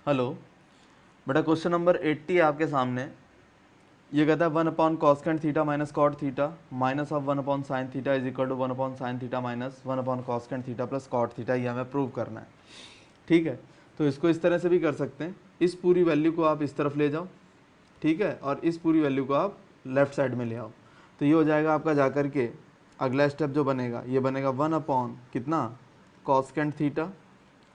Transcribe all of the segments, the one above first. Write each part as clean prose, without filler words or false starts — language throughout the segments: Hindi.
हेलो बेटा, क्वेश्चन नंबर 80 है आपके सामने। ये कहता है 1/cosecant theta minus cot theta minus of 1/sin theta is equal to 1/sin theta minus 1/cosecant theta plus cot theta. ये हमें प्रूव करना है। ठीक है, तो इसको इस तरह से भी कर सकते हैं। इस पूरी वैल्यू को आप इस तरफ ले जाओ, ठीक है, और इस पूरी वैल्यू को आप लेफ्ट साइड में ले आओ। तो ये हो जाएगा आपका जाकर के अगला स्टेप जो बनेगा, ये बनेगा 1/ कितना cosecant theta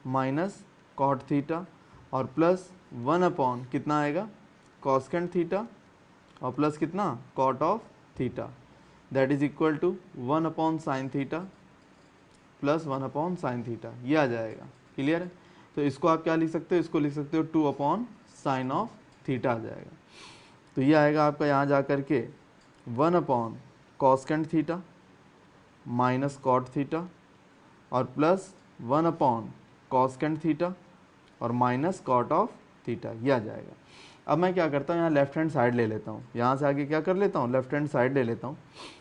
minus cot theta और प्लस 1/ कितना आएगा cosecant थीटा और प्लस कितना cot of theta, that is equal to 1/sin theta plus 1/sin theta. ये आ जाएगा। क्लियर है? तो इसको आप क्या लिख सकते हो, इसको लिख सकते हो 2/sin ऑफ थीटा आ जाएगा। तो ये आएगा आपका यहाँ जा कर के 1/cosecant theta minus cot theta और प्लस 1/cosecant थीटा और माइनस कॉट ऑफ थीटा। ये आ जाएगा। अब मैं क्या करता हूँ, यहाँ लेफ्ट हैंड साइड ले लेता हूँ। यहाँ से आगे क्या कर लेता हूँ, लेफ्ट हैंड साइड ले लेता हूँ।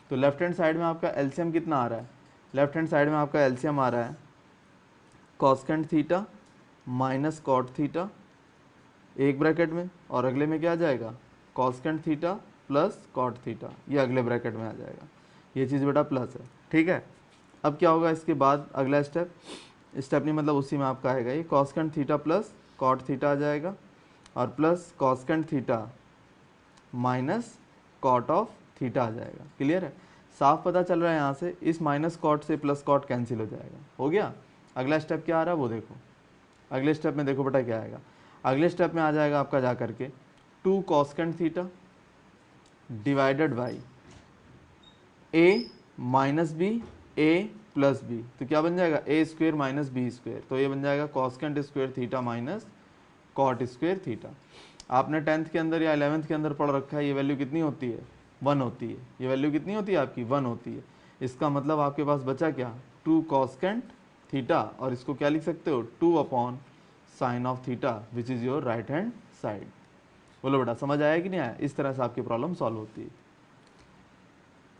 तो लेफ्ट हैंड साइड में आपका एलसीएम कितना आ रहा है, लेफ्ट हैंड साइड में आपका एलसीएम आ रहा है cosecant theta minus cot theta एक ब्रैकेट में, और अगले में क्या आ जाएगा cosecant theta plus cot theta, ये अगले ब्रैकेट में आ जाएगा। ये चीज़ बेटा प्लस है। ठीक है, अब क्या होगा इसके बाद अगला स्टेप नहीं मतलब उसी में आपका आएगा ये cosecant theta plus cot theta आ जाएगा और plus cosecant theta minus cot of theta आ जाएगा। क्लियर है? साफ पता चल रहा है यहाँ से, इस माइनस कॉट से प्लस कॉट कैंसिल हो जाएगा। हो गया। अगला स्टेप क्या आ रहा है वो देखो। अगले स्टेप में देखो बेटा क्या आएगा। अगले स्टेप में आ जाएगा आपका जा करके 2 cosecant theta divided by A minus B A plus B. तो क्या बन जाएगा A square minus B square. तो ये बन जाएगा cosecant square theta minus cot square theta. आपने 10th के अंदर या 11th के अंदर पढ़ रखा है, ये वैल्यू कितनी होती है 1 होती है। ये वैल्यू कितनी होती है आपकी 1 होती है। इसका मतलब आपके पास बचा क्या 2 cosecant थीटा और इसको क्या लिख सकते हो 2/sin of theta which is your right hand side. बोलो बेटा समझ आया कि नहीं आया? इस तरह से आपकी प्रॉब्लम सॉल्व होती है।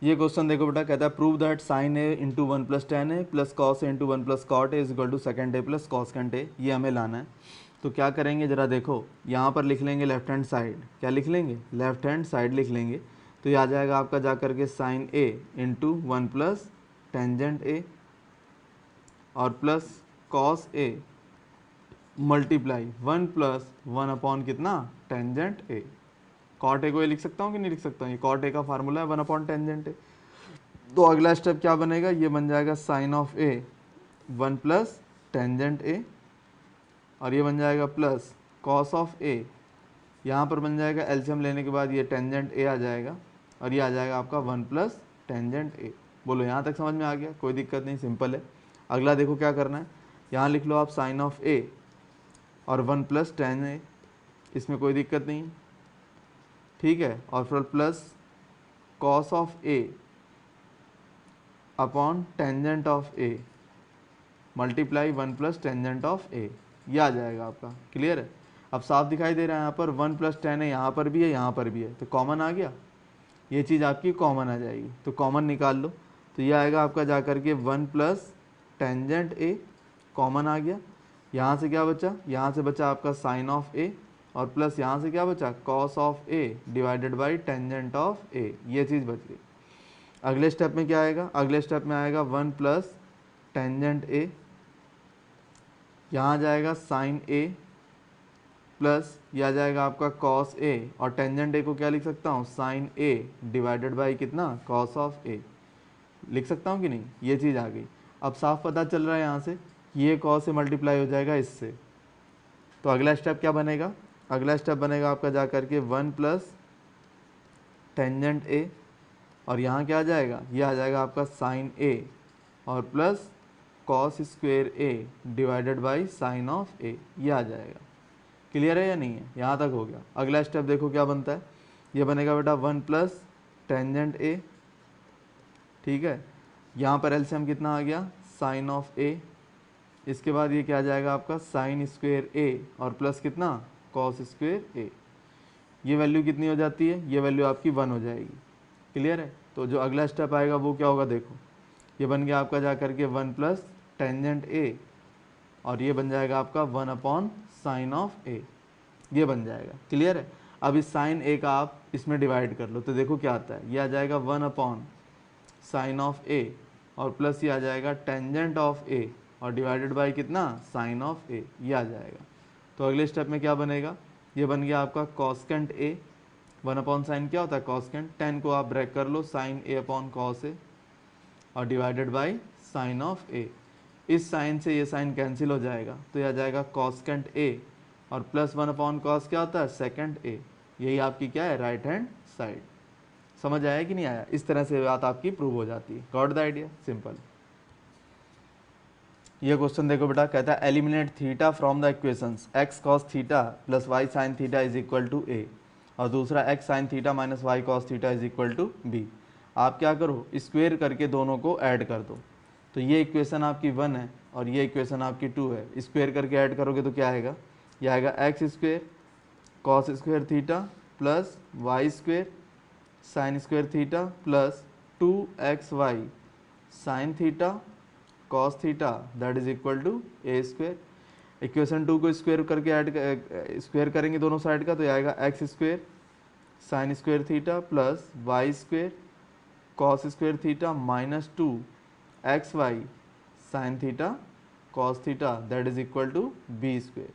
ये क्वेश्चन देखो बेटा, कहता है prove that sin a into 1 plus tan A plus cos A into 1 plus cot A is equal to second A plus cosecant A. ये हमें लाना है। तो क्या करेंगे जरा देखो, यहाँ पर लिख लेंगे लेफ्ट हैंड साइड। क्या लिख लेंगे? लेफ्ट हैंड साइड लिख लेंगे। तो ये आ जाएगा आपका जा करके sin a into 1 plus tangent A और plus cos a multiply 1 plus 1/ कितना टेंजेंट ए। कॉट ए को ये लिख सकता हूँ कि नहीं लिख सकता हूँ? ये कॉट ए का फार्मूला है 1/ टेंजेंट ए। तो अगला स्टेप क्या बनेगा, ये बन जाएगा sine of A 1 plus tangent A और ये बन जाएगा प्लस कॉस ऑफ ए। यहाँ पर बन जाएगा एलसीएम लेने के बाद ये टेंजेंट ए आ जाएगा और ये आ जाएगा आपका 1 प्लस टेंजेंट ए। बोलो यहाँ तक समझ में आ गया? कोई दिक्कत नहीं, सिंपल है। अगला देखो क्या करना है, यहाँ लिख लो आप साइन ऑफ ए और 1 प्लस टेन ए, इसमें कोई दिक्कत नहीं। ठीक है, और फिर plus cos of A upon tangent of A multiply 1 plus tangent of A. ये आ जाएगा आपका। क्लियर है? अब साफ दिखाई दे रहा है यहाँ पर 1 प्लस टेन है, यहाँ पर भी है यहाँ पर भी है, तो कॉमन आ गया। ये चीज़ आपकी कॉमन आ जाएगी, तो कॉमन निकाल लो। तो ये आएगा आपका जा करके 1 प्लस टेंजेंट ए, कॉमन आ गया। यहाँ से क्या बचा, यहाँ से बचा आपका साइन ऑफ ए और प्लस यहाँ से क्या बचा cos of A divided by tangent of A. ये चीज़ बच गई। अगले स्टेप में क्या आएगा, अगले स्टेप में आएगा 1 प्लस टेंजेंट ए, यहाँ जाएगा साइन ए प्लस यह आ जाएगा आपका कॉस ए और टेंजेंट ए को क्या लिख सकता हूँ साइन ए डिवाइडेड बाई कितना कॉस ऑफ ए। लिख सकता हूँ कि नहीं? ये चीज़ आ गई। अब साफ पता चल रहा है यहाँ से ये कॉस से मल्टीप्लाई हो जाएगा इससे। तो अगला स्टेप क्या बनेगा, अगला स्टेप बनेगा आपका जा करके 1 प्लस टेंजेंट ए और यहाँ क्या आ जाएगा, ये आ जाएगा आपका साइन ए और plus cos square A divided by sine of A. ये आ जाएगा। क्लियर है या नहीं है? यहाँ तक हो गया। अगला स्टेप देखो क्या बनता है, ये बनेगा बेटा 1 प्लस टेंजेंट ए। ठीक है, यहाँ पर एलसीएम कितना आ गया साइन ऑफ ए। इसके बाद ये क्या आ जाएगा आपका साइन स्क्वेयर ए और प्लस कितना कॉस स्क्वेयर ए। ये वैल्यू कितनी हो जाती है, ये वैल्यू आपकी 1 हो जाएगी। क्लियर है? तो जो अगला स्टेप आएगा वो क्या होगा देखो, ये बन गया आपका जा करके 1 प्लस टेंजेंट ए और ये बन जाएगा आपका 1/ साइन ऑफ ए, ये बन जाएगा। क्लियर है। अब इस साइन ए का आप इसमें डिवाइड कर लो तो देखो क्या आता है, ये आ जाएगा 1 अपॉन साइन ऑफ ए और प्लस ये आ जाएगा टेंजेंट ऑफ ए और डिवाइडेड बाय कितना, साइन ऑफ ए, ये आ जाएगा। तो अगले स्टेप में क्या बनेगा, ये बन गया आपका कॉस्केंट ए, 1 अपॉन साइन क्या होता है कॉस्केंट, 10 को आप ब्रेक कर लो, sign A upon cos A और डिवाइडेड बाय साइन ऑफ ए। इस साइन से ये साइन कैंसिल हो जाएगा तो ये आ जाएगा कॉस्केंट ए और प्लस 1 अपॉन कॉस क्या होता है सेकेंड ए, यही आपकी क्या है राइट हैंड साइड। समझ आया कि नहीं आया, इस तरह से बात आपकी प्रूव हो जाती है। Got the idea, simple. ये क्वेश्चन देखो बेटा, कहता है eliminate theta from the equations X cos theta plus Y sine theta is equal to A और दूसरा X sine theta minus Y cos theta is equal to B. आप क्या करो, स्क्वेयर करके दोनों को ऐड कर दो। तो ये इक्वेशन आपकी 1 है और ये इक्वेशन आपकी 2 है, स्क्वेयर करके ऐड करोगे तो क्या आएगा, ये आएगा X square cos square theta plus Y square sine square theta plus 2xy sine theta cos theta that is equal to A square. Equation 2 को स्क्वेयर करके स्क्वेयर करेंगे दोनों साइड का तो ये आएगा X square sine square theta plus Y square cos square theta minus 2xy sine theta cos theta that is equal to B square.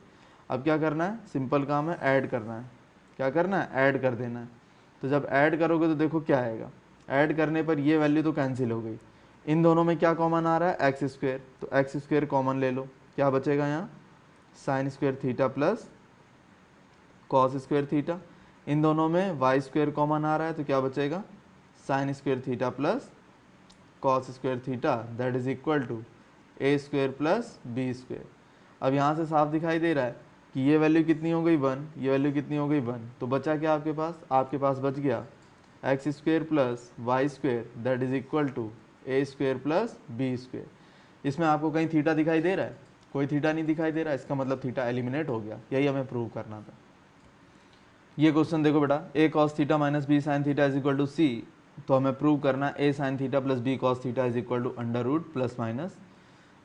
अब क्या करना है, सिंपल काम है, ऐड करना है। क्या करना है, ऐड कर देना है। तो जब ऐड करोगे तो देखो क्या आएगा, ऐड करने पर ये वैल्यू तो कैंसिल हो गई, इन दोनों में क्या कॉमन आ रहा है एक्स स्क्वेयर, तो एक्स स्क्वेयर कॉमन ले लो, क्या बचेगा यहाँ sine square theta plus cos square theta. इन दोनों में वाई स्क्वेयर कॉमन आ रहा है तो क्या बचेगा sine square theta plus cos square theta that is equal to A square plus B square. अब यहाँ से साफ दिखाई दे रहा है कि ये वैल्यू कितनी हो गई 1, ये वैल्यू कितनी हो गई 1, तो बचा क्या आपके पास बच गया X square plus Y square that is equal to A square plus B square. इसमें आपको कहीं थीटा दिखाई दे रहा है, कोई थीटा नहीं दिखाई दे रहा है, इसका मतलब थीटा एलिमिनेट हो गया, यही हमें प्रूव करना था। ये क्वेश्चन देखो बेटा, A cos theta minus B sine theta is equal to C, तो हमें प्रूव करना A sine theta plus B cos theta is equal to under root plus minus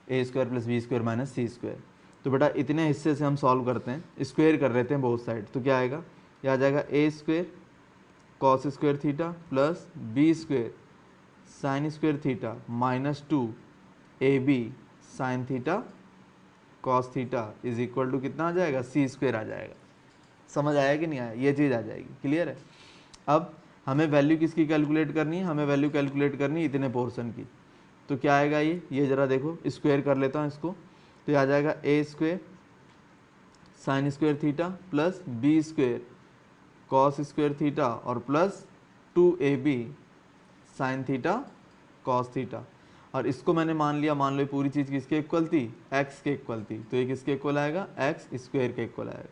A square plus B square minus C square. तो बेटा इतने हिस्से से हम सॉल्व करते हैं, स्क्वायर कर लेते हैं बोथ साइड, तो क्या आएगा, ये आ जाएगा A square cos square theta plus B square sine square theta minus 2ab sine theta cos theta is equal to कितना आ जाएगा सी स्क्वायर आ जाएगा। समझ आया कि नहीं आया, ये चीज़ आ जाएगी। क्लियर है। अब हमें वैल्यू किसकी कैलकुलेट करनी है, हमें वैल्यू कैलकुलेट करनी है इतने पोर्शन की। तो क्या आएगा ये ज़रा देखो, स्क्वायर कर लेता हूँ इसको, तो ये आ जाएगा A square sine square theta plus B square cos square theta और plus 2ab sine theta cos theta. और इसको मैंने मान लो पूरी चीज़ किसके इक्वल थी, एक्स के इक्वल थी, तो ये किसके इक्वल आएगा, एक्स स्क्वायर के इक्वल आएगा।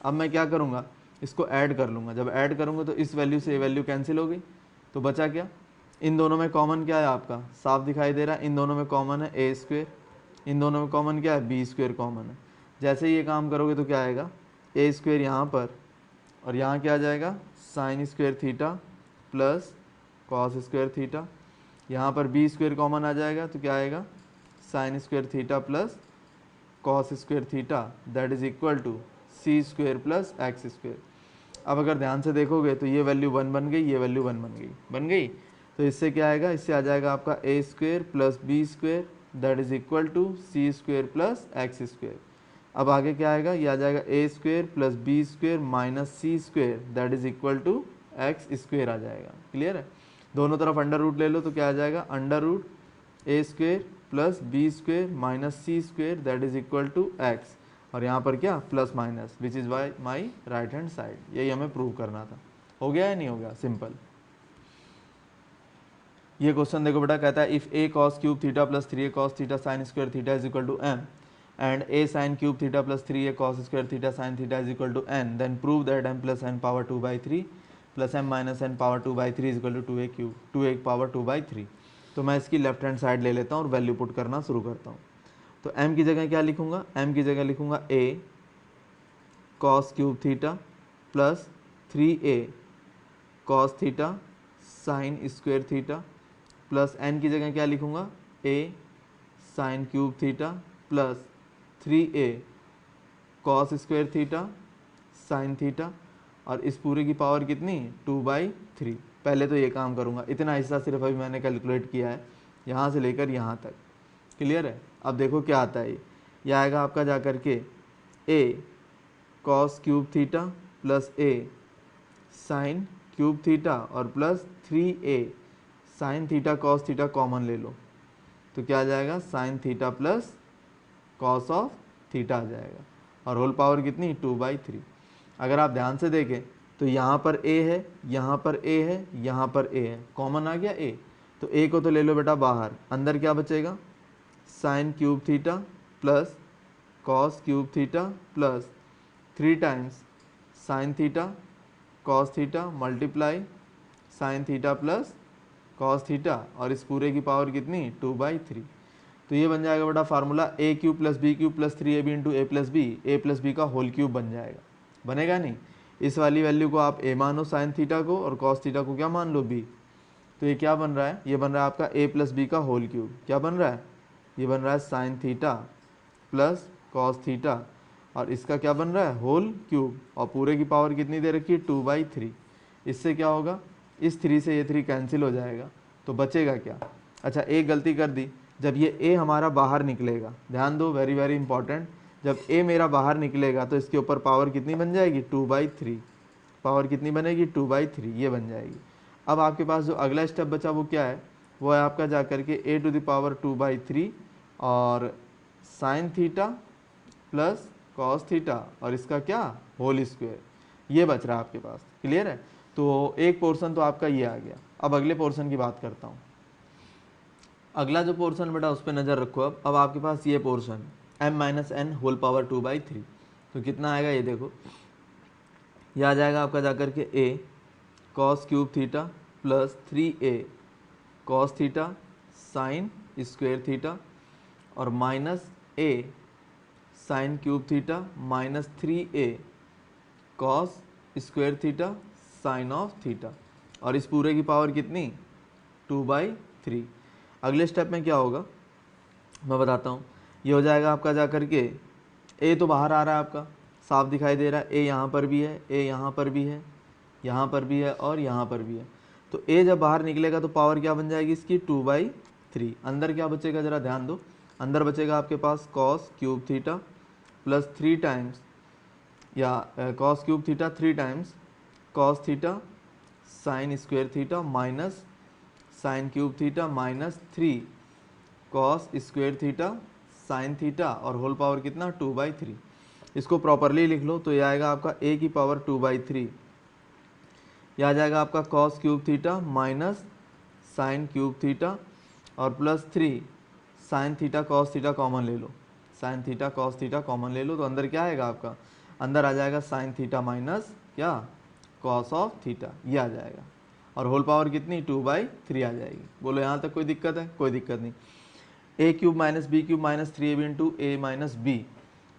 अब मैं क्या करूँगा, इसको ऐड कर लूँगा, जब ऐड करूँगा तो इस वैल्यू से ये वैल्यू कैंसिल हो गई, तो बचा क्या, इन दोनों में कॉमन क्या है आपका, साफ दिखाई दे रहा है, इन दोनों में कॉमन है ए स्क्वायर, इन दोनों में कॉमन क्या है बी स्क्वायर कॉमन है। जैसे ही ये काम करोगे तो क्या आएगा, ए स्क्वायर यहाँ पर और यहाँ क्या आ जाएगा sine square theta plus cos square theta, यहाँ पर बी स्क्वायर कॉमन आ जाएगा तो क्या आएगा sine square theta plus cos square theta that is equal to C square plus X square. अब अगर ध्यान से देखोगे तो ये वैल्यू 1 बन गई, ये वैल्यू 1 बन गई, तो इससे क्या आएगा, इससे आ जाएगा आपका A square plus B square that is equal to C square plus X square. अब आगे क्या आएगा, ये आ जाएगा A square plus B square minus C square that is equal to X square आ जाएगा। क्लियर है। दोनों तरफ अंडर रूट ले लो तो क्या आ जाएगा, under root A square plus B square minus C square that is equal to X, और यहाँ पर क्या plus minus which is Y my right hand side. यही हमें प्रूव करना था। हो गया या नहीं हो गया, सिंपल। ये क्वेश्चन देखो बेटा, कहता है if A cos cube theta plus 3a cos theta sine square theta is equal to m and a sin cube theta plus 3a cos square theta sin theta is equal to n, then prove that m plus n power 2 by 3 plus m minus n power 2 by 3 is equal to 2a cube 2a power 2 by 3। तो मैं इसकी लेफ्ट हैंड साइड ले लेता हूँ और वैल्यू पुट करना शुरू करता हूँ। तो m की जगह क्या लिखूँगा, m की जगह लिखूँगा a cos cube theta plus 3a cos theta sine square theta plus n की जगह क्या लिखूँगा, a sin cube theta plus 3a cos square theta sine theta, और इस पूरे की पावर कितनी 2/3। पहले तो ये काम करूँगा, इतना हिस्सा सिर्फ अभी मैंने कैलकुलेट किया है यहाँ से लेकर यहाँ तक। क्लियर है? अब देखो क्या आता है, ये आएगा आपका जा कर के A cos cube theta plus A sine cube theta और plus 3a sine theta cos theta common ले लो तो क्या आ जाएगा sine theta plus cos of theta आ जाएगा, और होल पावर कितनी 2/3। अगर आप ध्यान से देखें तो यहाँ पर a है, यहाँ पर a है, यहाँ पर a है, कॉमन आ गया a, तो a को तो ले लो बेटा बाहर, अंदर क्या बचेगा sign cube theta plus cos cube theta plus 3 times sign theta cos theta multiply sign theta plus cos theta, और इस पूरे की पावर कितनी 2/3। तो ये बन जाएगा बेटा formula a cube plus B cube plus 3ab into a plus B का होल क्यूब बन जाएगा। बनेगा नहीं? इस वाली वैल्यू को आप a मानो साइन थीटा को, और कॉस थीटा को क्या मान लो b। तो ये क्या बन रहा है, ये बन रहा है आपका a प्लस बी का होल क्यूब। क्या बन रहा है, ये बन रहा है sign theta plus cos theta, और इसका क्या बन रहा है होल क्यूब, और पूरे की पावर कितनी दे रखी है 2/3। इससे क्या होगा, इस 3 से ये 3 कैंसिल हो जाएगा, तो बचेगा क्या। अच्छा एक गलती कर दी, जब ये a हमारा बाहर निकलेगा, ध्यान दो वेरी वेरी इंपॉर्टेंट, जब a मेरा बाहर निकलेगा तो इसके ऊपर पावर कितनी बन जाएगी 2/3। पावर कितनी बनेगी 2/3, ये बन जाएगी। अब आपके पास जो अगला स्टेप बचा वो क्या है, वो है आपका जा करके a टू द पावर 2/3 और sign theta plus cos theta, और इसका क्या होल स्क्वायर, ये बच रहा है आपके पास। क्लियर है? तो एक पोर्शन तो आपका ये आ गया। अब अगले पोर्शन की बात करता हूँ। अगला जो पोर्शन बेटा उस पर नज़र रखो। अब आपके पास ये पोर्शन m-n होल पावर 2/3, तो कितना आएगा ये देखो, ये आ जाएगा आपका जाकर के a cos cube theta plus 3a cos theta sine square theta, और minus a sine cube theta minus 3a cos square theta sine of theta, और इस पूरे की पावर कितनी 2/3। अगले स्टेप में क्या होगा मैं बताता हूँ। ये हो जाएगा आपका जा कर के a तो बाहर आ रहा है आपका, साफ दिखाई दे रहा है, a यहाँ पर भी है, a यहाँ पर भी है, यहाँ पर भी है और यहाँ पर भी है। तो a जब बाहर निकलेगा तो पावर क्या बन जाएगी इसकी 2/3। अंदर क्या बचेगा ज़रा ध्यान दो, अंदर बचेगा आपके पास cos cube theta plus 3 times, या cos cube theta 3 times cos theta sine square theta minus sine cube theta minus 3 cos square theta sine theta, और होल पावर कितना 2/3। इसको प्रॉपरली लिख लो तो ये आएगा आपका a की पावर 2/3, यह आ जाएगा आपका cos cube theta minus sine cube theta और plus 3 sine theta cos theta common ले लो, sine theta cos theta common ले लो, तो अंदर क्या आएगा आपका, अंदर आ जाएगा साइन थीटा माइनस क्या कॉस ऑफ थीटा, ये आ जाएगा, और होल पावर कितनी 2/3 आ जाएगी। बोलो यहाँ तक कोई दिक्कत है? कोई दिक्कत नहीं। a cube minus B cube minus 3ab into A minus B,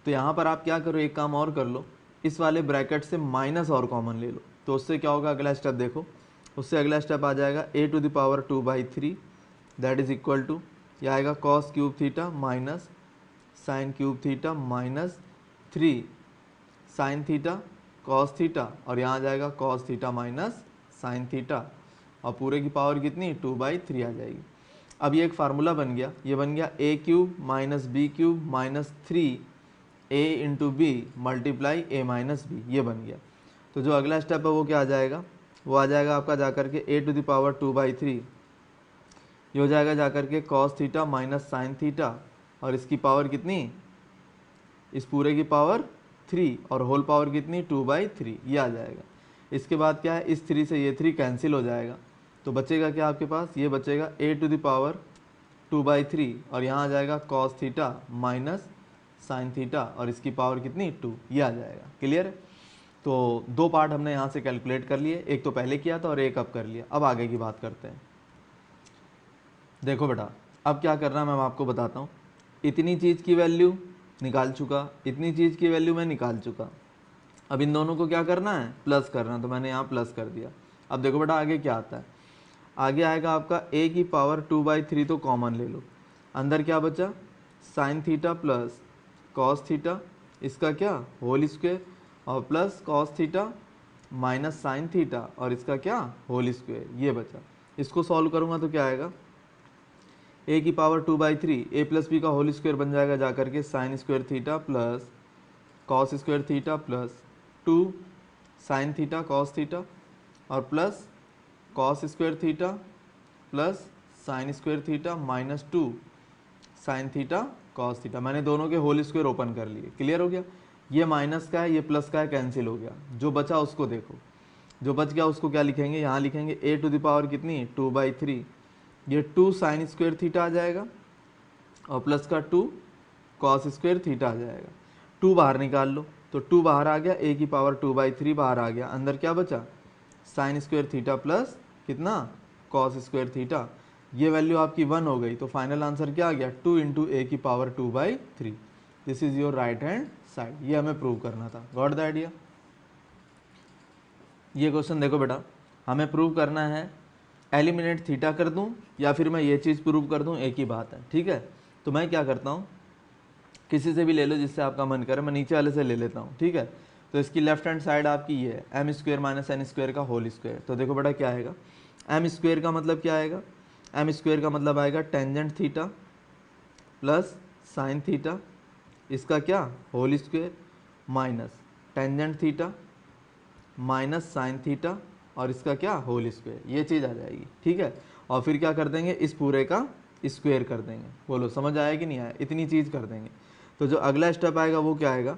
तो यहाँ पर आप क्या करो, एक काम और कर लो, इस वाले ब्रैकेट से माइनस और कॉमन ले लो, तो उससे क्या होगा अगला स्टेप देखो, उससे अगला स्टेप आ जाएगा a to the power 2/3 that is equal to, यह आएगा cos cube theta minus sine cube theta minus 3 sine theta cos theta, और यहाँ आ जाएगा cos theta minus sine theta, और पूरे की पावर कितनी 2/3 आ जाएगी। अब ये एक फार्मूला बन गया, ये बन गया a cube minus B cube minus 3a into B multiply a minus B, ये बन गया। तो जो अगला स्टेप है वो क्या आ जाएगा, वो आ जाएगा आपका जाकर के a टू द पावर 2/3, ये हो जाएगा जाकर के cos theta minus sine theta, और इसकी पावर कितनी, इस पूरे की पावर 3 और होल पावर कितनी 2/3, ये आ जाएगा। इसके बाद क्या है, इस 3 से ये 3 कैंसिल हो जाएगा, तो बचेगा क्या आपके पास, ये बचेगा a टू द पावर 2/3, और यहाँ आ जाएगा cos theta minus sine theta, और इसकी पावर कितनी 2, ये आ जाएगा। क्लियर है? तो दो पार्ट हमने यहाँ से कैलकुलेट कर लिए, एक तो पहले किया था और एक अब कर लिया। अब आगे की बात करते हैं। देखो बेटा अब क्या करना है मैं आपको बताता हूँ। इतनी चीज़ की वैल्यू निकाल चुका, इतनी चीज़ की वैल्यू मैं निकाल चुका, अब इन दोनों को क्या करना है, प्लस करना है, तो मैंने यहाँ प्लस कर दिया। अब देखो बेटा आगे क्या आता है, आगे आएगा आपका a की पावर 2/3 तो कॉमन ले लो, अंदर क्या बचा sign theta plus cos theta इसका क्या होल स्क्वायर और plus cos theta minus sine theta और इसका क्या होल स्क्वायर, ये बचा। इसको सॉल्व करूँगा तो क्या आएगा, ए की पावर 2/3 ए प्लस बी का होल स्क्वायर बन जाएगा जा करके sine square theta plus cos square theta plus 2 sine theta cos theta और plus cos square theta plus sine square theta minus 2 sine theta cos theta. मैंने दोनों के होल स्क्वायर ओपन कर लिए, क्लियर हो गया। ये माइनस का है, ये प्लस का है, कैंसिल हो गया। जो बचा उसको देखो, जो बच गया उसको क्या लिखेंगे, यहाँ लिखेंगे ए टू द पावर कितनी 2/3, ये 2 साइन स्क्वायर थीटा आ जाएगा और प्लस का 2 कॉस स्क्वायर थीटा आ जाएगा। 2 बाहर निकाल लो तो 2 बाहर आ गया, ए की पावर 2/3 बाहर आ गया, अंदर क्या बचा साइन स्क्वायर थीटा प्लस कितना कॉस स्क्वायर थीटा। ये वैल्यू आपकी 1 हो गई, तो फाइनल आंसर क्या आ गया 2 इंटू ए की power 2/3। This is your right hand side. ये हमें प्रूव करना था, गॉट द आइडिया। ये क्वेश्चन देखो बेटा, हमें प्रूव करना है एलिमिनेट थीटा कर दूं या फिर मैं ये चीज़ प्रूव कर दूं, एक ही बात है, ठीक है। तो मैं क्या करता हूँ, किसी से भी ले लो जिससे आपका मन करे, मैं नीचे वाले से ले लेता हूँ, ठीक है। तो इसकी लेफ्ट हैंड साइड आपकी ये है M square minus N square का होल स्क्वायर। तो देखो बेटा क्या आएगा, एम स्क्वायर का मतलब क्या आएगा, एम स्क्वायर का मतलब आएगा tangent theta plus sine theta, इसका क्या whole square minus tangent theta minus sine theta और इसका क्या होल स्क्वायर, ये चीज़ आ जाएगी, ठीक है। और फिर क्या कर देंगे, इस पूरे का स्क्वायर कर देंगे। बोलो समझ आया कि नहीं आया, इतनी चीज़ कर देंगे। तो जो अगला स्टेप आएगा वो क्या आएगा,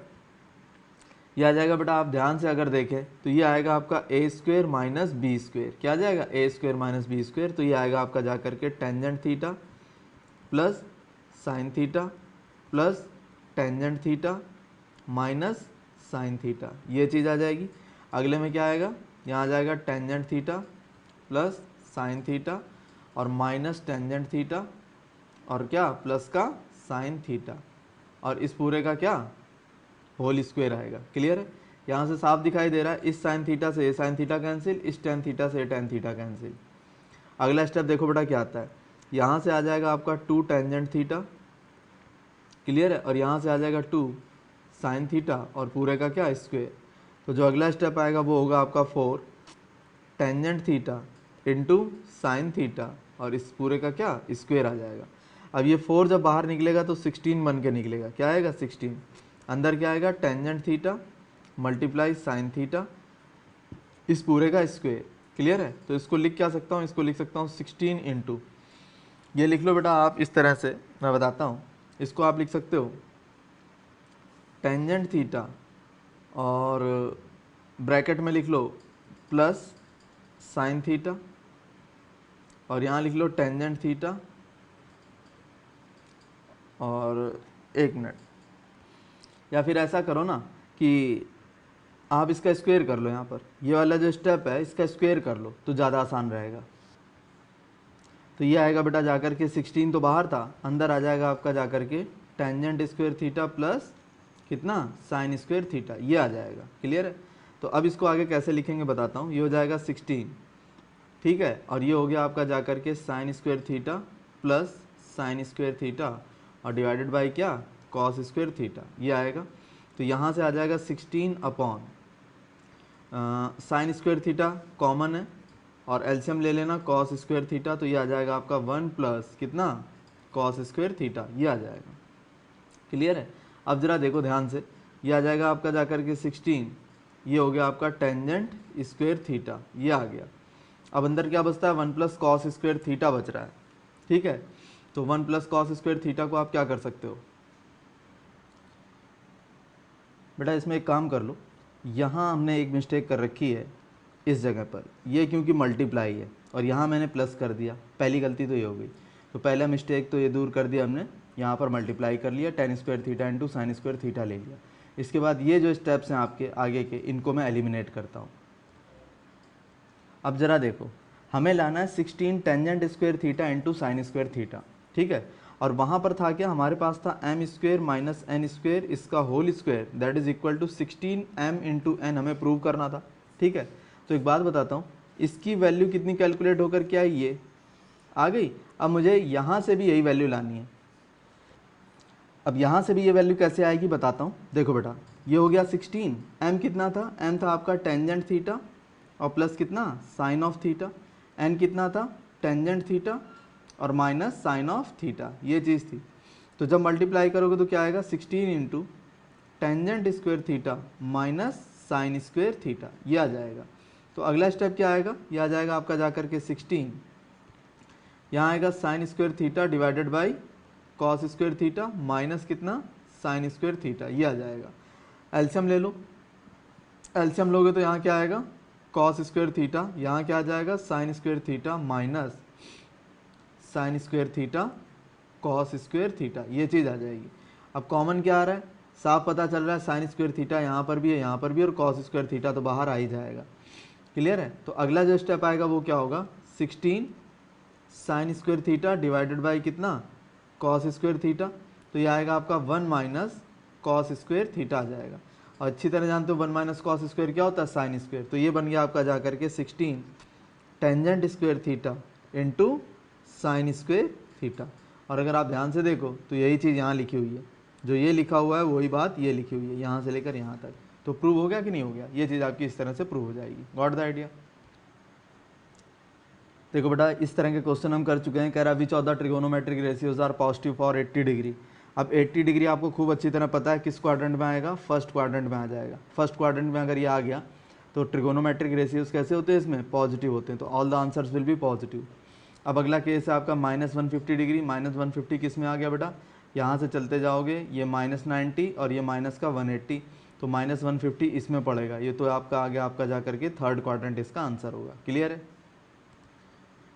ये आ जाएगा बेटा, आप ध्यान से अगर देखें तो ये आएगा आपका A square minus B square. क्या आ जाएगा A square minus B square, तो ये आएगा आपका जा करके tangent theta plus sine theta plus tangent theta minus sine theta, ये चीज़ आ जाएगी। अगले में क्या आएगा, यहाँ आ जाएगा tangent theta plus sine theta और माइनस टेंजेंट थीटा और क्या प्लस का साइन थीटा और इस पूरे का क्या होल स्क्वायर आएगा, क्लियर है। यहाँ से साफ दिखाई दे रहा है, इस साइन थीटा से ये साइन थीटा कैंसिल, इस टेन थीटा से ये टेन थीटा कैंसिल। अगला स्टेप देखो बेटा क्या आता है, यहाँ से आ जाएगा आपका 2 टेंजेंट थीटा, क्लियर है, और यहाँ से आ जाएगा 2 साइन थीटा और पूरे का क्या स्क्वायर। तो जो अगला स्टेप आएगा वो होगा आपका 4 tangent theta into sine theta और इस पूरे का क्या स्क्वायर आ जाएगा। अब ये 4 जब बाहर निकलेगा तो 16 बन के निकलेगा, क्या आएगा 16, अंदर क्या आएगा tangent theta multiply sine theta इस पूरे का स्क्वायर, क्लियर है। तो इसको लिख क्या सकता हूँ, इसको लिख सकता हूँ 16 इंटू, ये लिख लो बेटा आप इस तरह से, मैं बताता हूँ। इसको आप लिख सकते हो टेंजेंट थीटा और ब्रैकेट में लिख लो प्लस साइन थीटा और यहाँ लिख लो टेंजेंट थीटा और 1 मिनट, या फिर ऐसा करो ना कि आप इसका स्क्वायर कर लो, यहाँ पर ये वाला जो स्टेप है इसका स्क्वायर कर लो तो ज़्यादा आसान रहेगा। तो ये आएगा बेटा जाकर के 16 तो बाहर था, अंदर आ जाएगा आपका जाकर के टेंजेंट स्क्वायर थीटा प्लस कितना साइन स्क्वायर थीटा, ये आ जाएगा, क्लियर है। तो अब इसको आगे कैसे लिखेंगे बताता हूँ। ये हो जाएगा 16, ठीक है, और ये हो गया आपका जाकर के sign square theta plus sine square theta और डिवाइडेड बाई क्या कॉस स्क्वायर थीटा, ये आएगा। तो यहाँ से आ जाएगा 16 upon sine square theta common है और एलसीएम ले लेना कॉस स्क्वायर थीटा, तो ये आ जाएगा आपका 1 प्लस कितना कॉस स्क्वायर थीटा, ये आ जाएगा, क्लियर है। अब जरा देखो ध्यान से, ये आ जाएगा आपका जाकर के 16, ये हो गया आपका टेंजेंट स्क्वायर थीटा, ये आ गया। अब अंदर क्या बचता है 1 प्लस कॉस स्क्वायर थीटा बच रहा है, ठीक है। तो 1 प्लस कॉस स्क्वायर थीटा को आप क्या कर सकते हो बेटा, इसमें एक काम कर लो, यहाँ हमने एक मिस्टेक कर रखी है इस जगह पर, ये क्योंकि मल्टीप्लाई है और यहाँ मैंने प्लस कर दिया, पहली गलती तो ये हो गई। तो पहला मिस्टेक तो ये दूर कर दिया हमने, यहाँ पर मल्टीप्लाई कर लिया, ten square theta into sine square theta ले लिया। इसके बाद ये जो स्टेप्स हैं आपके आगे के, इनको मैं एलिमिनेट करता हूँ। अब ज़रा देखो, हमें लाना है 16 tangent square theta into sine square theta, ठीक है। और वहाँ पर था क्या, हमारे पास था m square minus N square इसका whole square that is equal to 16 m into n, हमें प्रूव करना था, ठीक है। तो एक बात बताता हूँ, इसकी वैल्यू कितनी कैलकुलेट होकर क्या आई, ये आ गई। अब मुझे यहाँ से भी यही वैल्यू लानी है, अब यहाँ से भी ये वैल्यू कैसे आएगी बताता हूँ। देखो बेटा, ये हो गया 16, m कितना था, m था आपका टेंजेंट थीटा और प्लस कितना साइन ऑफ थीटा, n कितना था टेंजेंट थीटा और माइनस साइन ऑफ थीटा, ये चीज़ थी। तो जब मल्टीप्लाई करोगे तो क्या आएगा 16 into tangent square theta minus sign square theta, ये आ जाएगा। तो अगला स्टेप क्या आएगा, ये आ जाएगा आपका जा करके 16, यहाँ आएगा sine square theta divided by cos square theta minus कितना साइन स्क्वायर थीटा, ये आ जाएगा। एलसीएम ले लो, एलसीएम लोगे तो यहाँ क्या आएगा कॉस स्क्वायर थीटा, यहाँ क्या आ जाएगा sine square theta minus sign square theta cos square theta, ये चीज़ आ जाएगी। अब कॉमन क्या आ रहा है, साफ पता चल रहा है साइन स्क्वायर थीटा यहाँ पर भी है, यहाँ पर भी, और कॉस स्क्वायर थीटा तो बाहर आ ही जाएगा। क्लियर है। तो अगला जो स्टेप आएगा वो क्या होगा 16 sign square theta divided by कितना कॉस स्क्वायर थीटा, तो ये आएगा आपका 1 माइनस कॉस स्क्वायर थीटा आ जाएगा। और अच्छी तरह जानते हो 1 माइनस कॉस स्क्वायर क्या होता है साइन स्क्वायर, तो ये बन गया आपका जा करके 16 tangent square theta into sine square theta. और अगर आप ध्यान से देखो तो यही चीज़ यहाँ लिखी हुई है, जो ये लिखा हुआ है वही बात ये लिखी हुई है यहाँ से लेकर यहाँ तक। तो प्रूव हो गया कि नहीं हो गया, ये चीज़ आपकी इस तरह से प्रूव हो जाएगी। Got the idea. देखो बेटा, इस तरह के क्वेश्चन हम कर चुके हैं। कह रहा which of the trigonometric ratios are positive for 80 degree. अब 80 डिग्री आपको खूब अच्छी तरह पता है किस क्वाड्रेंट में आएगा, फर्स्ट क्वाड्रेंट में आ जाएगा। फर्स्ट क्वाड्रेंट में अगर ये आ गया तो ट्रिगोनोमेट्रिक रेशियोज कैसे होते हैं, इसमें पॉजिटिव होते हैं, तो all the answers will be positive. अब अगला केस है आपका -150 डिग्री। -150 किस में आ गया बेटा, यहाँ से चलते जाओगे ये -90 और ये माइनस का 180, तो -150 इसमें पड़ेगा। ये तो आपका आ गया आपका जा करके थर्ड क्वाड्रेंट इसका आंसर होगा। क्लियर है।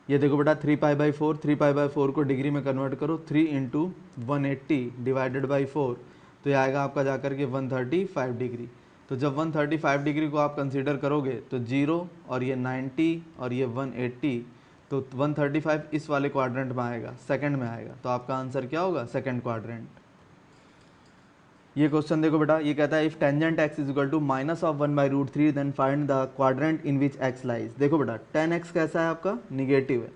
ये देखो बेटा 3π/4, 3π/4 को डिग्री में कन्वर्ट करो, 3 इंटू 180 डिवाइडेड बाई 4, तो ये आएगा आपका जा करके 135 डिग्री। तो जब 135 डिग्री को आप कंसीडर करोगे तो 0 और ये 90 और ये 180, तो 135 इस वाले क्वाड्रेंट में आएगा, सेकंड में आएगा, तो आपका आंसर क्या होगा सेकंड क्वाड्रेंट। ये क्वेश्चन देखो बेटा, ये कहता है if tangent x is equal to minus of 1/√3 then find the quadrant in which x lies. देखो बेटा tan x कैसा है आपका निगेटिव है,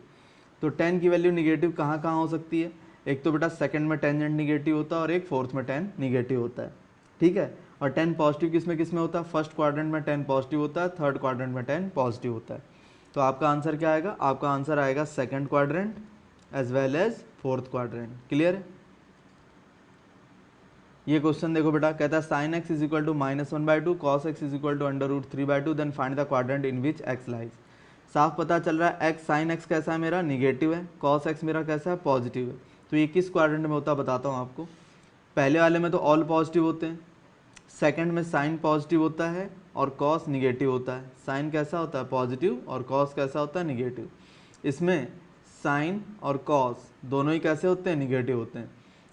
तो tan की वैल्यू निगेटिव कहाँ कहाँ हो सकती है, एक तो बेटा सेकंड में टेंजेंट निगेटिव होता है और एक फोर्थ में tan निगेटिव होता है, ठीक है। और tan पॉजिटिव किस में होता है, फर्स्ट क्वाड्रेंट में tan पॉजिटिव होता है, थर्ड क्वाड्रेंट में tan पॉजिटिव होता है। तो आपका आंसर क्या आएगा, आपका आंसर आएगा second quadrant as well as fourth quadrant. Clear है। ये क्वेश्चन देखो बेटा, कहता है sine X is equal to -1/2 cos x is equal to √3/2 then find the quadrant in which x lies. साफ पता चल रहा है एक्स साइन एक्स कैसा है मेरा निगेटिव है, कॉस एक्स मेरा कैसा है पॉजिटिव है। तो ये किस क्वाड्रेंट में होता है बताता हूँ आपको। पहले वाले में तो ऑल पॉजिटिव होते हैं, सेकंड में साइन पॉजिटिव होता है और कॉस निगेटिव होता है। साइन कैसा होता है पॉजिटिव और कॉस कैसा होता है निगेटिव। इसमें साइन और कॉस दोनों ही कैसे होते हैं निगेटिव होते हैं।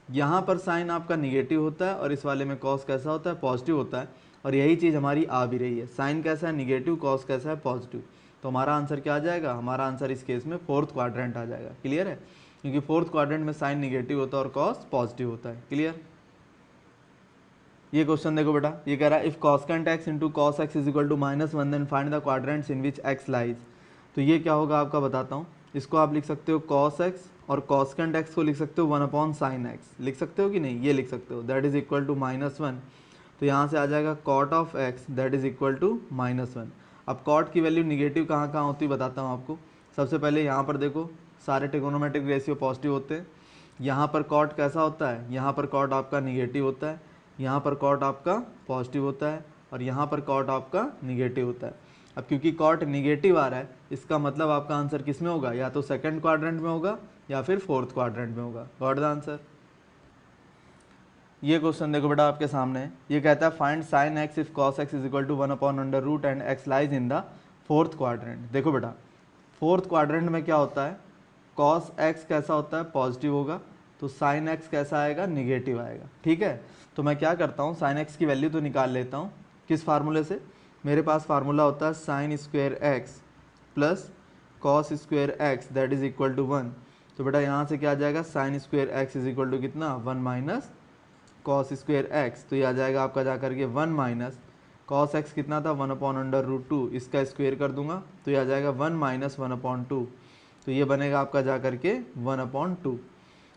यहाँ पर साइन आपका निगेटिव होता है और इस वाले में कॉस कैसा होता है पॉजिटिव होता है, और यही चीज़ हमारी आ भी रही है, साइन कैसा है निगेटिव, कॉस कैसा है पॉजिटिव। तो हमारा आंसर क्या आ जाएगा, हमारा आंसर इस केस में फोर्थ क्वाड्रेंट आ जाएगा। क्लियर है, क्योंकि फोर्थ क्वाड्रेंट में साइन निगेटिव होता है और कॉस पॉजिटिव होता है। क्लियर। ये क्वेश्चन देखो बेटा, ये कह रहा है if cosecant x into cos x is equal to -1 then find the quadrants in which x lies. तो ये क्या होगा आपका बताता हूँ। इसको आप लिख सकते हो कॉस एक्स और कॉस्केंट एक्स को लिख सकते हो 1/sin x, लिख सकते हो कि नहीं, ये लिख सकते हो, दैट इज इक्वल टू -1। तो यहाँ से आ जाएगा cot of X that is equal to -1। अब कॉट की वैल्यू निगेटिव कहाँ कहाँ होती है बताता हूँ आपको। सबसे पहले यहाँ पर देखो सारे ट्रिगोनोमेट्रिक रेशियो पॉजिटिव होते हैं। यहाँ पर कॉट कैसा होता है, यहाँ पर कॉट आपका निगेटिव होता है, यहाँ पर कॉट आपका पॉजिटिव होता है और यहाँ पर कॉट आपका निगेटिव होता है। अब क्योंकि कॉट निगेटिव आ रहा है इसका मतलब आपका आंसर किस में होगा, या तो सेकंड क्वाड्रेंट में होगा या फिर फोर्थ क्वाड्रेंट में होगा। Got the answer. ये क्वेश्चन देखो बेटा आपके सामने, ये कहता है find sine X if cos x is equal to 1/√, and X lies in the fourth quadrant. देखो बेटा फोर्थ क्वाड्रेंट में क्या होता है, कॉस एक्स कैसा होता है पॉजिटिव होगा, तो साइन एक्स कैसा आएगा निगेटिव आएगा। ठीक है, तो मैं क्या करता हूँ साइन एक्स की वैल्यू तो निकाल लेता हूँ। किस फार्मूले से, मेरे पास फार्मूला होता है sine square X plus cos square X that is equal to 1। तो बेटा यहाँ से क्या आ जाएगा sine square X is equal to कितना 1 माइनस कॉस स्क्वायर एक्स। तो ये आ जाएगा आपका जा करके 1 माइनस कॉस एक्स कितना था 1/√2, इसका स्क्वायर कर दूंगा तो ये आ जाएगा 1 माइनस 1/2। तो ये बनेगा आपका जा करके 1/2।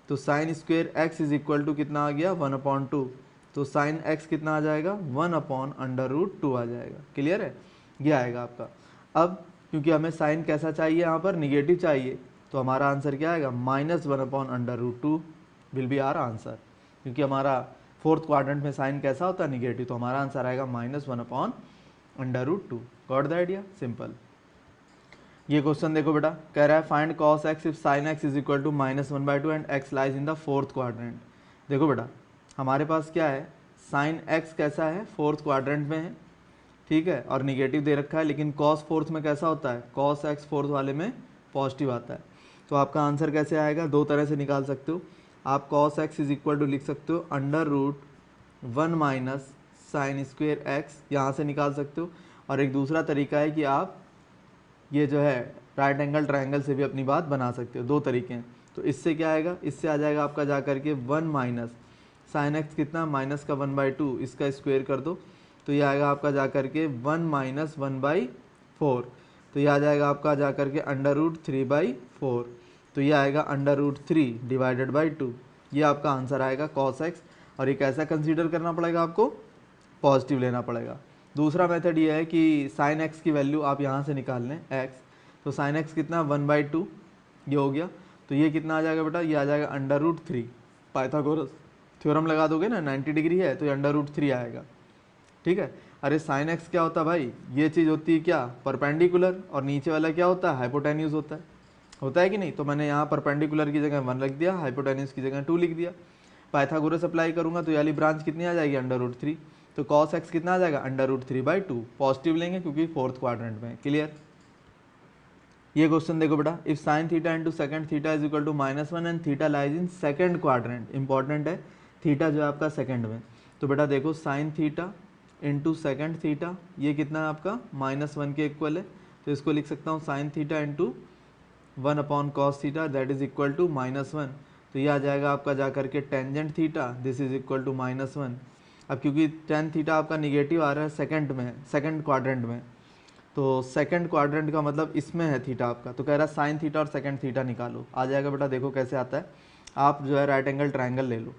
तो sine square X is equal to कितना आ गया 1/2, तो साइन एक्स कितना आ जाएगा 1/√2 आ जाएगा। क्लियर है, ये आएगा आपका। अब क्योंकि हमें साइन कैसा चाहिए, यहाँ पर निगेटिव चाहिए, तो हमारा आंसर क्या आएगा -1/√2 विल बी आर आंसर। क्योंकि हमारा फोर्थ क्वाड्रेंट में साइन कैसा होता है निगेटिव, तो हमारा आंसर आएगा -1/√2। Got the idea, simple. ये क्वेश्चन देखो बेटा, कह रहा है फाइंड cos x इफ sin x is equal to -1/2 and x lies in the fourth quadrant. देखो बेटा, हमारे पास क्या है, sin x कैसा है, फोर्थ क्वाड्रेंट में है, ठीक है, और निगेटिव दे रखा है, लेकिन cos फोर्थ में कैसा होता है, cos x फोर्थ वाले में पॉजिटिव आता है। तो आपका आंसर कैसे आएगा, दो तरह से निकाल सकते हो आप। cos x is equal to लिख सकते हो √1 माइनस साइन स्क्वेयर एक्स, यहाँ से निकाल सकते हो। और एक दूसरा तरीका है कि आप ये जो है राइट एंगल ट्रायंगल से भी अपनी बात बना सकते हो, दो तरीके हैं। तो इससे क्या आएगा, इससे आ जाएगा आपका जा करके 1 माइनस साइन एक्स कितना माइनस का 1/2, इसका स्क्वायर कर दो, तो ये आएगा आपका जा करके 1 माइनस 1/4, तो ये आ जाएगा आपका जा करके √3/4, तो ये आएगा √3 डिवाइडेड बाई 2। ये आपका आंसर आएगा cos x। और ये कैसा कंसीडर करना पड़ेगा आपको, पॉजिटिव लेना पड़ेगा। दूसरा मेथड ये है कि साइन एक्स की वैल्यू आप यहाँ से निकाल लें x, तो साइन एक्स कितना 1/2, ये हो गया, तो ये कितना आ जाएगा बेटा, ये आ जाएगा √3। पाइथागोरस थ्योरम लगा दोगे ना, 90 डिग्री है तो ये √3 आएगा, ठीक है। अरे साइन एक्स क्या होता है भाई, ये चीज़ होती है क्या, परपेंडिकुलर, और नीचे वाला क्या होता है, हाइपोटेन्यूज होता है कि नहीं। तो मैंने यहाँ परपेंडिकुलर की जगह 1 लिख दिया, हाइपोटेन्यूज की जगह 2 लिख दिया। पाइथागोरस अप्लाई करूँगा तो ये वाली ब्रांच कितनी आ जाएगी √3, तो cos x कितना आ जाएगा √3/2, पॉजिटिव लेंगे क्योंकि फोर्थ क्वाड्रेंट में। क्लियर। ये क्वेश्चन देखो बेटा, if sine theta into second theta is equal to -1 and theta lies in second quadrant, important है थीटा जो है आपका सेकंड में। तो बेटा देखो sine theta into second theta, ये कितना है आपका -1 के इक्वल है, तो इसको लिख सकता हूँ sine theta into 1/cos theta that is equal to -1, तो ये आ जाएगा आपका जा करके tangent theta this is equal to -1। अब क्योंकि टेन थीटा आपका निगेटिव आ रहा है सेकंड में, सेकंड क्वाड्रेंट में, तो सेकंड क्वाड्रेंट का मतलब इसमें है थीटा आपका, तो कह रहा है साइन थीटा और सेकंड थीटा निकालो। आ जाएगा बेटा, देखो कैसे आता है, आप जो है राइट एंगल ट्रायंगल ले लो।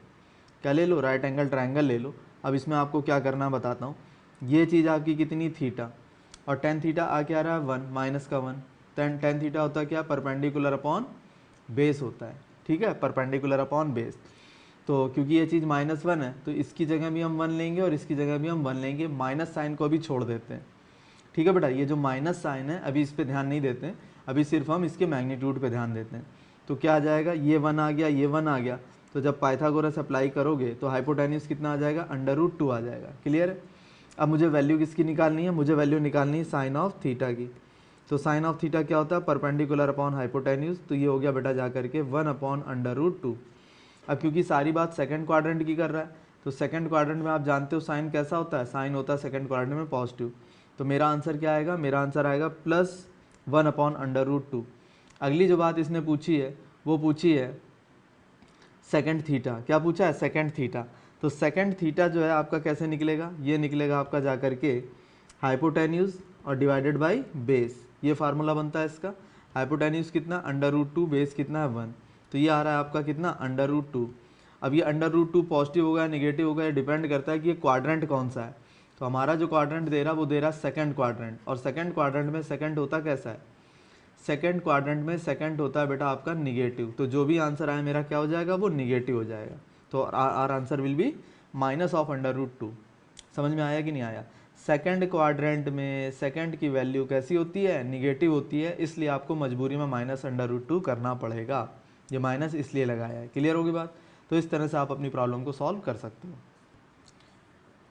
क्या ले लो, राइट एंगल ट्रायंगल ले लो। अब इसमें आपको क्या करना बताता हूँ। ये चीज़ आपकी कितनी थीटा, और टेन थीटा आ क्या रहा है 1 माइनस का 1, टेन थीटा होता है क्या, परपेंडिकुलर अपॉन बेस होता है, ठीक है, परपेंडिकुलर अपॉन बेस। तो क्योंकि ये चीज़ -1 है तो इसकी जगह भी हम 1 लेंगे और इसकी जगह भी हम 1 लेंगे, माइनस साइन को भी छोड़ देते हैं, ठीक है बेटा। ये जो माइनस साइन है अभी इस पर ध्यान नहीं देते हैं, अभी सिर्फ हम इसके मैग्नीट्यूड पे ध्यान देते हैं। तो क्या आ जाएगा, ये 1 आ गया, ये 1 आ गया, तो जब पाइथागोरस अप्लाई करोगे तो हाइपोटेन्यूज कितना आ जाएगा, √2 आ जाएगा। क्लियर है। अब मुझे वैल्यू किसकी निकालनी है, मुझे वैल्यू निकालनी है साइन ऑफ थीटा की। तो साइन ऑफ थीटा क्या होता है, परपेंडिकुलर अपॉन हाइपोटेन्यूज, तो ये हो गया बेटा जा करके 1/√2। अब क्योंकि सारी बात सेकंड क्वाड्रेंट की कर रहा है, तो सेकंड क्वाड्रेंट में आप जानते हो साइन कैसा होता है, साइन होता है सेकंड क्वाड्रेंट में पॉजिटिव। तो मेरा आंसर क्या आएगा, मेरा आंसर आएगा +1/√2। अगली जो बात इसने पूछी है वो पूछी है सेकंड थीटा। क्या पूछा है, सेकंड थीटा। तो सेकंड थीटा जो है आपका कैसे निकलेगा, ये निकलेगा आपका जा करके हाइपोटेन्यूज और डिवाइडेड बाई बेस, ये फार्मूला बनता है इसका। हाइपोटेन्यूज कितना √2, बेस कितना है 1, तो ये आ रहा है आपका कितना √2। अब ये √2 पॉजिटिव होगा नेगेटिव होगा, ये डिपेंड करता है कि ये क्वाड्रेंट कौन सा है। तो हमारा जो क्वाड्रेंट दे रहा है वो दे रहा है सेकंड क्वाड्रेंट, और सेकंड क्वाड्रेंट में सेकंड होता कैसा है, सेकंड क्वाड्रेंट में सेकंड होता है बेटा आपका निगेटिव। तो जो भी आंसर आए मेरा क्या हो जाएगा, वो निगेटिव हो जाएगा। तो आर आंसर विल बी -√2। समझ में आया कि नहीं आया। सेकंड क्वाड्रेंट में सेकंड की वैल्यू कैसी होती है, निगेटिव होती है, इसलिए आपको मजबूरी में -√2 करना पड़ेगा। ये माइनस इसलिए लगाया है। क्लियर होगी बात। तो इस तरह से आप अपनी प्रॉब्लम को सॉल्व कर सकते हो।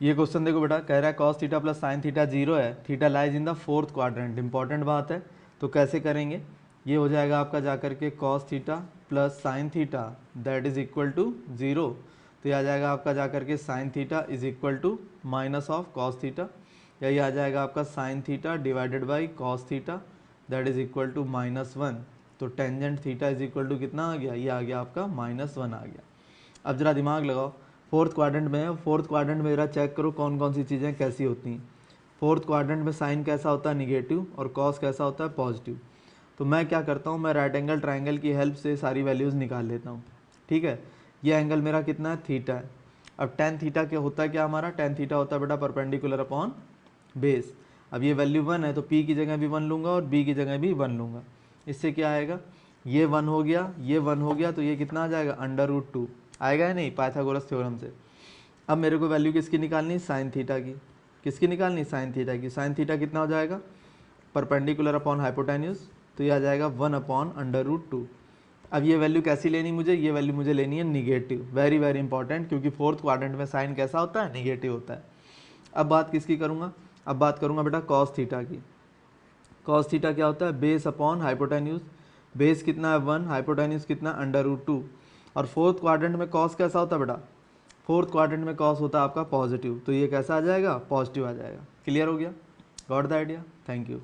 ये क्वेश्चन देखो बेटा, कह रहा है cos theta plus sine theta 0 है, theta lies in the fourth quadrant, important बात है। तो कैसे करेंगे, ये हो जाएगा आपका जाकर के cos theta plus sine theta that is equal to 0, तो ये आ जाएगा आपका जाकर के sine theta is equal to minus of cos theta, या ये आ जाएगा आपका sine theta divided by cos theta that is equal to -1। तो tangent theta is equal to कितना आ गया, ये आ गया आपका -1 आ गया। अब जरा दिमाग लगाओ, फोर्थ क्वाड्रेंट में है, फोर्थ क्वाड्रेंट में जरा चेक करो कौन कौन सी चीज़ें कैसी होती हैं। फोर्थ क्वाड्रेंट में साइन कैसा होता है निगेटिव, और कॉस कैसा होता है पॉजिटिव। तो मैं क्या करता हूँ, मैं राइट एंगल ट्रायंगल की हेल्प से सारी वैल्यूज़ निकाल लेता हूँ, ठीक ठीक है। ये एंगल मेरा कितना है, थीटा है। अब टेन थीटा क्या होता है, क्या हमारा टेन थीटा होता है बेटा परपेंडिकुलर अपॉन बेस। अब ये वैल्यू 1 है तो P की जगह भी 1 लूँगा और B की जगह भी 1 लूँगा। इससे क्या आएगा, ये 1 हो गया, ये 1 हो गया, तो ये कितना आ जाएगा, √2 आएगा या नहीं, पाइथागोरस थ्योरम से। अब मेरे को वैल्यू किसकी निकालनी, साइन थीटा की। किसकी निकालनी, साइन थीटा की। साइन थीटा कितना हो जाएगा, परपेंडिकुलर अपॉन हाइपोटेन्यूज, तो ये आ जाएगा 1/√2। अब ये वैल्यू कैसी लेनी मुझे, ये वैल्यू मुझे लेनी है निगेटिव। वेरी वेरी इंपॉर्टेंट, क्योंकि फोर्थ क्वाड्रेंट में साइन कैसा होता है, निगेटिव होता है। अब बात किसकी करूँगा, अब बात करूँगा बेटा कॉस थीटा की। कॉस थीटा क्या होता है, बेस अपॉन हाइपोटेन्यूज। बेस कितना है 1, हाइपोटेन्यूज कितना √2। और फोर्थ क्वाड्रेंट में कॉस कैसा होता है बेटा, फोर्थ क्वाड्रेंट में कॉस होता है आपका पॉजिटिव, तो ये कैसा आ जाएगा, पॉजिटिव आ जाएगा। क्लियर हो गया, got the idea, thank you.